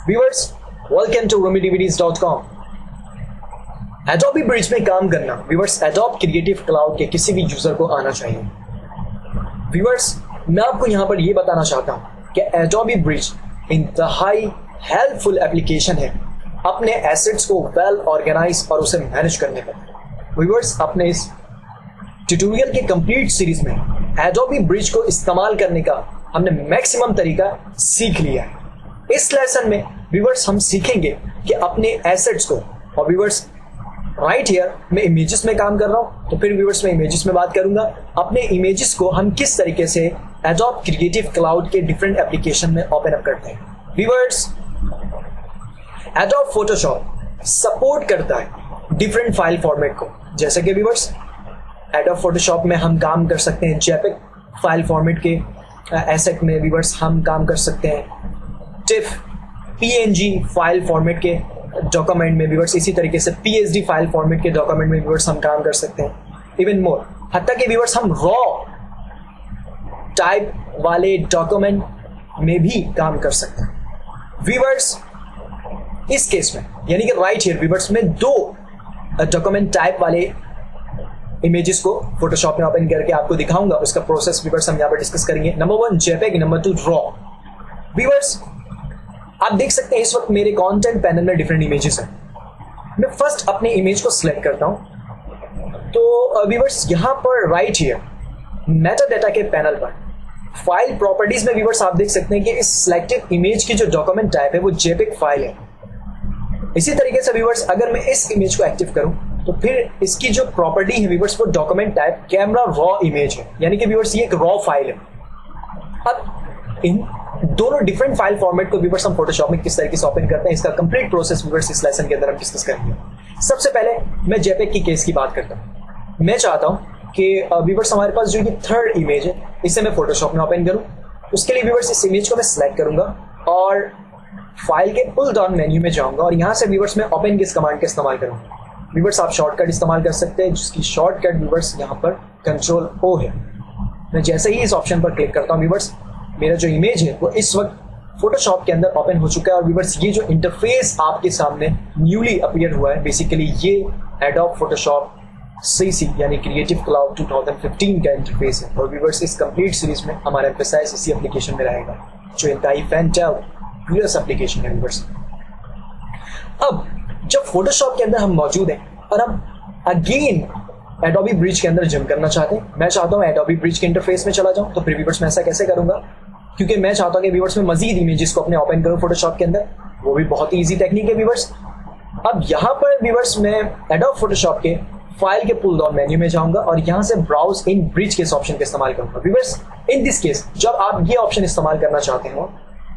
Viewers, welcome to rumidvds.com। Adobe Bridge में काम करना व्यूअर्स एडोब क्रिएटिव क्लाउड के किसी भी यूजर को आना चाहिए। व्यूअर्स, मैं आपको यहां पर यह बताना चाहता हूं कि एडोबी ब्रिज इंतहाई हेल्पफुल एप्लीकेशन है अपने एसेट्स को वेल ऑर्गेनाइज और उसे मैनेज करने में। व्यूअर्स, अपने इस ट्यूटोरियल के कंप्लीट सीरीज में एडोबी ब्रिज को इस्तेमाल करने का हमने मैक्सिमम तरीका सीख लिया है। इस लेसन में व्यूअर्स हम सीखेंगे कि अपने एसेट्स को, और व्यूअर्स राइट हियर मैं इमेजेस में काम कर रहा हूं, तो फिर व्यूअर्स मैं इमेजेस में बात करूंगा। अपने इमेजेस को हम किस तरीके से एडोब क्रिएटिव क्लाउड के डिफरेंट एप्लीकेशन में ओपन अप करते हैं। व्यूअर्स, एडोब फोटोशॉप सपोर्ट करता है डिफरेंट फाइल फॉर्मेट को, जैसे कि व्यूअर्स एडोब फोटोशॉप में हम काम कर सकते हैं जेपेग फाइल फॉर्मेट के एसेट में। व्यूअर्स हम काम कर सकते हैं टिफ पीएनजी फाइल फॉर्मेट के डॉक्यूमेंट में। व्यूअर्स इसी तरीके से पीएसडी फाइल फॉर्मेट के डॉक्यूमेंट में व्यूअर्स हम काम कर सकते हैं। इवन मोर, हत्ता कि व्यूअर्स हम रॉ टाइप वाले डॉक्यूमेंट में भी काम कर सकते हैं। व्यूअर्स इस केस में यानी कि राइट हियर व्यूअर्स में दो डॉक्यूमेंट टाइप वाले इमेजेस को फोटोशॉप में ओपन करके आपको दिखाऊंगा। उसका प्रोसेस व्यूअर्स हम यहाँ पर डिस्कस करेंगे। Number 1 JPEG, number 2 raw. Viewers आप देख सकते हैं इस वक्त मेरे कंटेंट पैनल में डिफरेंट इमेजेस हैं। मैं फर्स्ट अपने इमेज को सिलेक्ट करता हूं, तो व्यूअर्स यहां पर राइट हियर मेटा डेटा के पैनल पर फाइल प्रॉपर्टीज में व्यूअर्स आप देख सकते हैं कि इस सिलेक्टेड इमेज की जो डॉक्यूमेंट टाइप है वो जेपेग फाइल है। इसी तरीके से व्यूअर्स अगर मैं इस इमेज को एक्टिव करूं तो फिर इसकी जो प्रॉपर्टी है व्यूअर्स वो document type camera raw image है, यानी कि व्यूअर्स ये एक रॉ फाइल है। अब इन दोनों डिफरेंट फाइल फॉर्मेट को व्यूअर्स हम फोटोशॉप में किस तरीके से ओपन करते हैं, इसका कंप्लीट प्रोसेस व्यूअर्स इस लेसन के अंदर हम डिस्कस करेंगे। सबसे पहले मैं जेपेग की केस की बात करता हूं। मैं चाहता हूं कि व्यूअर्स हमारे पास जो ये थर्ड इमेज है इसे मैं फोटोशॉप में ओपन करूं। उसके लिए व्यूअर्स इस इमेज को मैं सिलेक्ट करूंगा और फाइल के पुल डाउन मेन्यू में जाऊंगा और यहां से व्यूअर्स मैं ओपन किस कमांड का इस्तेमाल करूंगा। व्यूअर्स आप शॉर्टकट इस्तेमाल कर सकते हैं जिसकी शॉर्टकट व्यूअर्स यहाँ पर कंट्रोल ओ है। मैं जैसे ही इस ऑप्शन पर क्लिक करता हूँ व्यूअर्स मेरा जो इमेज है वो इस वक्त फोटोशॉप के अंदर ओपन हो चुका है। और व्यूअर्स ये जो इंटरफेस आपके सामने न्यूली अपीयर हुआ है बेसिकली ये एडोब फोटोशॉप सीसी यानी क्रिएटिव क्लाउड 2015 का इंटरफेस है। और व्यूअर्स इस कंप्लीट सीरीज में हमारा एम्फेसाइज इसी एप्लीकेशन में रहेगा जो इंतहाई फैंटास्टिक एप्लीकेशन है। व्यूअर्स अब जब फोटोशॉप के अंदर हम मौजूद हैं और हम अगेन एडोबी ब्रिज के अंदर जंप करना चाहते हैं, मैं चाहता हूं एडोबी ब्रिज के इंटरफेस में चला जाऊं, तो फिर व्यूअर्स मैं ऐसा कैसे करूंगा, क्योंकि मैं चाहता हूं कि व्यूअर्स में मजीद इमेजेस को अपने ओपन करूं फोटोशॉप के अंदर। वो भी बहुत ही इजी टेक्निक है व्यूअर्स। अब यहां पर व्यूअर्स मैं एडोब फोटोशॉप के फाइल के पुल डाउन मेन्यू में जाऊंगा और यहां से ब्राउज इन ब्रिज के इस ऑप्शन का इस्तेमाल करूंगा। व्यूअर्स इन दिस केस जब आप ये ऑप्शन इस्तेमाल करना चाहते हो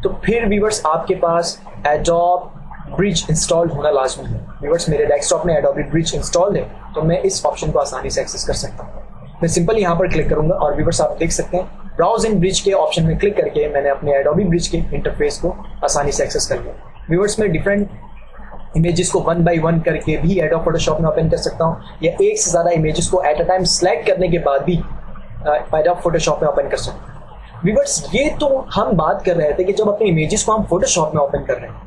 तो फिर व्यूअर्स आपके पास एडोब ब्रिज इंस्टॉल होना लाजमी है। व्यूअर्स मेरे डेस्कटॉप में एडोबी ब्रिज इंस्टॉल्ड है तो मैं इस ऑप्शन को आसानी से एक्सेस कर सकता हूं। मैं सिंपल यहां पर क्लिक करूंगा और व्यूअर्स आप देख सकते हैं ब्राउज इन ब्रिज के ऑप्शन में क्लिक करके मैंने अपने एडोबी ब्रिज के इंटरफेस को आसानी से एक्सेस कर लिया। व्यूअर्स मैं डिफरेंट इमेजेस को 1 बाय 1 करके भी एडोब फोटोशॉप में ओपन कर सकता हूं या एक से ज्यादा इमेजेस को एट अ टाइम सेलेक्ट करने के बाद भी एडोब फोटोशॉप में ओपन कर सकता हूं। व्यूअर्स ये तो हम बात कर रहे थे कि जब अपने इमेजेस को हम फोटोशॉप में ओपन कर रहे हैं,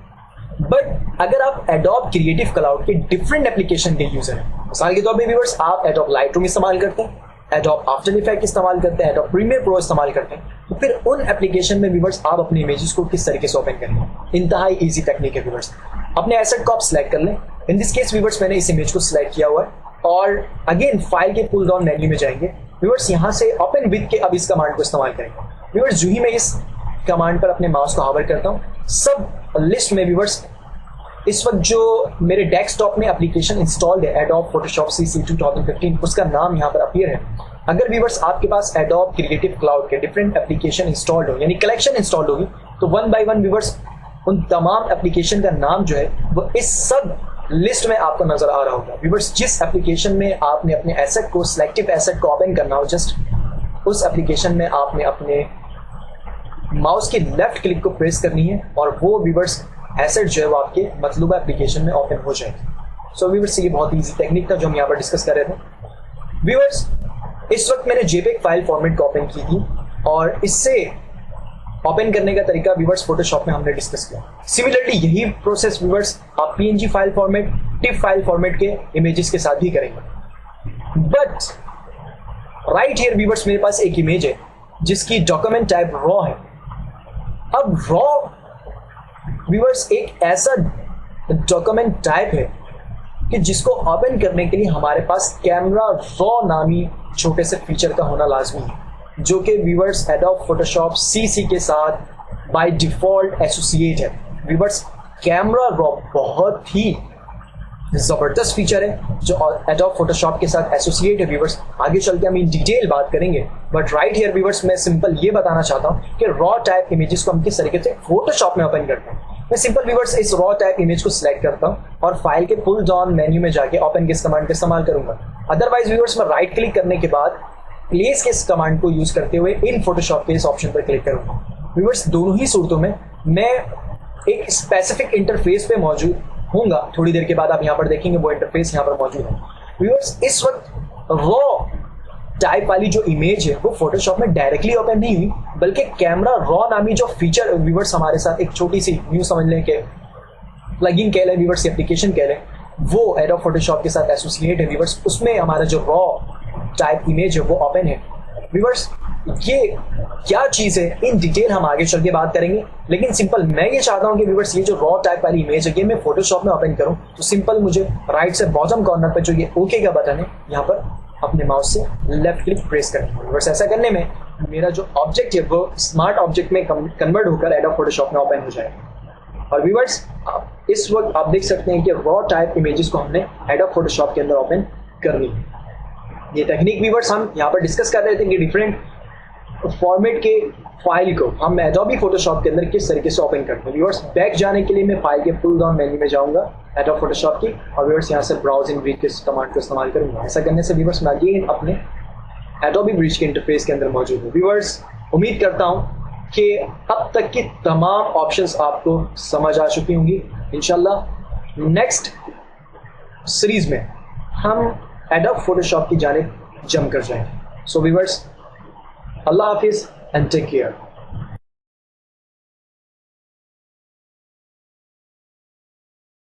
बट अगर आप एडोब क्रिएटिव क्लाउड के डिफरेंट एप्लीकेशन के यूजर हैं, मिसाल के तौर पे व्यूअर्स आप एडोब लाइटरूम इस्तेमाल करते हैं, एडोब आफ्टर इफेक्ट इस्तेमाल करते हैं, एडोब प्रीमियर प्रो इस्तेमाल करते हैं, तो फिर उन एप्लीकेशन में व्यूअर्स आप अपने इमेजेस को किस तरीके से ओपन करेंगे। इंतहाई इजी टेक्निक है व्यूअर्स। अपने एसेट को आप सिलेक्ट कर लें। इन दिस केस व्यूअर्स मैंने इस इमेज को सिलेक्ट किया हुआ है और अगेन फाइल के पुल डाउन मेन्यू में जाएंगे। व्यूअर्स यहाँ से ओपन विद के अब इस कमांड को इस्तेमाल करेंगे। व्यूअर्स जो ही मैं इस कमांड पर अपने माउस को हावर करता हूँ, सब लिस्ट में व्यूअर्स इस वक्त जो मेरे डेस्कटॉप में एप्लीकेशन इंस्टॉल्ड है एडोब फोटोशॉप सीसी 2015 उसका नाम यहाँ पर अपीयर है। अगर व्यूअर्स आपके पास एडोब क्रिएटिव क्लाउड के डिफरेंट एप्लीकेशन इंस्टॉल्ड हो यानी कलेक्शन इंस्टॉल्ड होगी तो 1 बाय 1 व्यूअर्स उन तमाम एप्लीकेशन का नाम जो है वो इस सब लिस्ट में आपको नजर आ रहा होगा। व्यूअर्स जिस एप्लीकेशन में आपने अपने एसेट को सिलेक्टिव एसेट को ओपन करना हो, जस्ट उस एप्लीकेशन में आपने अपने माउस के लेफ्ट क्लिक को प्रेस करनी है और वो व्यूअर्स एसेट जो है वो आपके मतलूबा एप्लीकेशन में ओपन हो जाएगी। सो व्यूअर्स ये बहुत इजी टेक्निक था जो हम यहाँ पर डिस्कस कर रहे थे। व्यूअर्स इस वक्त मैंने जेपेग फाइल फॉर्मेट को ओपन की थी और इससे ओपन करने का तरीका व्यूअर्स फोटोशॉप में हमने डिस्कस किया। सिमिलरली यही प्रोसेस व्यूअर्स आप PNG file format, tiff file format के इमेजेस के साथ भी करेंगे। बट राइट हियर व्यूअर्स मेरे पास एक इमेज है जिसकी डॉक्यूमेंट टाइप रॉ है। अब रॉ व्यूअर्स एक ऐसा डॉक्यूमेंट टाइप है कि जिसको ओपन करने के लिए हमारे पास कैमरा रॉ नामी छोटे से फीचर का होना लाजमी है, जो कि व्यूअर्स एडोब फोटोशॉप सीसी के साथ बाय डिफॉल्ट एसोसिएट है। व्यूअर्स कैमरा रॉ बहुत ही जबरदस्त फीचर है जो एडोब फोटोशॉप के साथ एसोसिएट है। व्यूअर्स आगे चल के हम इन डिटेल बात करेंगे, बट राइट हियर व्यूअर्स मैं सिंपल ये बताना चाहता हूँ कि रॉ टाइप इमेजेस को हम किस तरीके से फोटोशॉप में ओपन करते हैं। मैं सिंपल व्यूअर्स इस रॉ टाइप इमेज को सिलेक्ट करता हूँ और फाइल के पुल डाउन मेन्यू में जाके ओपन किस कमांड का इस्तेमाल करूंगा। अदरवाइज व्यूअर्स मैं राइट क्लिक करने के बाद प्लेस के इस कमांड को यूज करते हुए इन फोटोशॉप के इस ऑप्शन पर क्लिक करूंगा। व्यूअर्स दोनों ही सूरतों में मैं एक स्पेसिफिक इंटरफेस पे मौजूद होऊंगा। थोड़ी देर के बाद आप यहाँ पर देखेंगे वो इंटरफेस यहाँ पर मौजूद है। व्यूअर्स इस वक्त रॉ टाइप वाली जो इमेज है वो फोटोशॉप में डायरेक्टली ओपन नहीं हुई, बल्कि कैमरा रॉ नामी जो फीचर व्यूअर्स हमारे साथ एक छोटी सी न्यू समझ लें कि प्लगइन कह लें व्यूअर्स, एप्लीकेशन कह लें, वो एडोब फोटोशॉप के साथ एसोसिएट है व्यूअर्स। उसमें हमारा जो रॉ टाइप इमेज है वो ओपन है। व्यूअर्स ये क्या चीज है इन डिटेल हम आगे चल के बात करेंगे, लेकिन सिंपल मैं ये चाहता हूं कि व्यूअर्स ये जो रॉ टाइप वाली इमेज है ये मैं फोटोशॉप में ओपन करूं, तो सिंपल मुझे राइट से बॉटम कॉर्नर पर जो ये ओके का बटन है यहाँ पर अपने माउस से लेफ्ट क्लिक प्रेस करें। व्यूअर्स ऐसा करने में मेरा जो ऑब्जेक्ट है वो स्मार्ट ऑब्जेक्ट में कन्वर्ट होकर एडोब फोटोशॉप में ओपन हो जाएगा। और व्यूअर्स इस वक्त आप देख सकते हैं कि रॉ टाइप इमेजेस को हमने एडोब फोटोशॉप के अंदर ओपन करनी है। ये टेक्निक व्यूअर्स हम यहाँ पर डिस्कस कर रहे थे कि डिफरेंट फॉर्मेट के फाइल को हम एडोबी फोटोशॉप के अंदर किस तरीके से ओपन करते हैं। व्यूअर्स बैक जाने के लिए मैं फाइल के पुल डाउन मेन्यू में जाऊंगा एडोब फोटोशॉप की, और व्यूअर्स यहाँ से ब्राउज इन ब्रिज के कमांड को इस्तेमाल करूंगा। ऐसा करने से व्यूअर्स मैं अगेन अपने एडोबी ब्रिज के इंटरफेस के अंदर मौजूद हूँ। व्यूअर्स उम्मीद करता हूँ कि अब तक की तमाम ऑप्शंस आपको समझ आ चुकी होंगी। इंशाल्लाह नेक्स्ट सीरीज में हम एडोब फोटोशॉप की जानिब जम कर जाएंगे। सो व्यूअर्स अल्लाह हाफिज एंड टेक केयर।